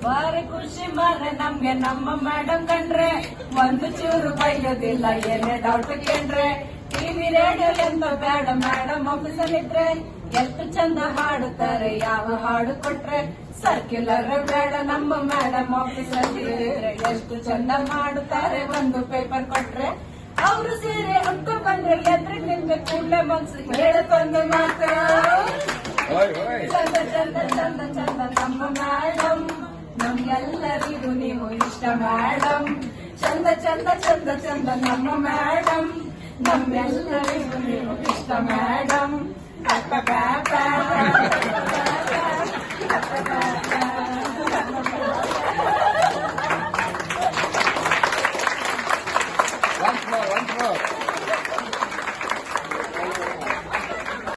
ಬಾರಿ ಖುಷಿ ಮಾರ್ರೆ ನಮ್ಗೆ ನಮ್ಮ ಮೇಡಮ್ ಕಂಡ್ರೆ, ಒಂದು ಚೂರು ಬೈಯೋದಿಲ್ಲ ಏನೇ ಡೌಟ್ ಕೇಳ್ರೆ. ಟಿವಿ ರೇಡಿಯೋ ಎಂತ ಬೇಡ ಮೇಡಮ್ ಆಫೀಸಲ್ಲಿದ್ರೆ, ಎಷ್ಟು ಚಂದ ಹಾಡುತ್ತಾರೆ ಯಾವ ಹಾಡು ಕೊಟ್ರೆ. ಸರ್ಕ್ಯುಲರ್ ಬೇಡ ನಮ್ಮ ಮೇಡಮ್ ಆಫೀಸಲ್ಲಿ ಇದ್ರೆ, ಎಷ್ಟು ಚಂದ ಮಾಡುತ್ತಾರೆ ಒಂದು ಪೇಪರ್ ಕೊಟ್ರೆ. ಅವರು ಸೀರೆ ಉಟ್ಕೊ ಬಂದ್ರೆ ಎದುರು ನಿಂತ ಕೂಡಲೇ ಮನ್ಸು ಹೇಳುತ್ತೊಂದು ಮಾತು, ಚಂದ ಚಂದ ಚಂದ ಚಂದ ನಮ್ಮ ಮೇಡಮ್, ನಮ್ಗೆಲ್ಲರಿಗೂ ನೀವು ಇಷ್ಟ ಮೇಡಮ್. ಚಂದ ಚಂದ ಚಂದ ಚಂದ ನಮ್ಮ ಮೇಡಮ್, ನಮ್ಗೆಲ್ಲರಿಗೂ ನೀವು ಇಷ್ಟ ಮೇಡಮ್.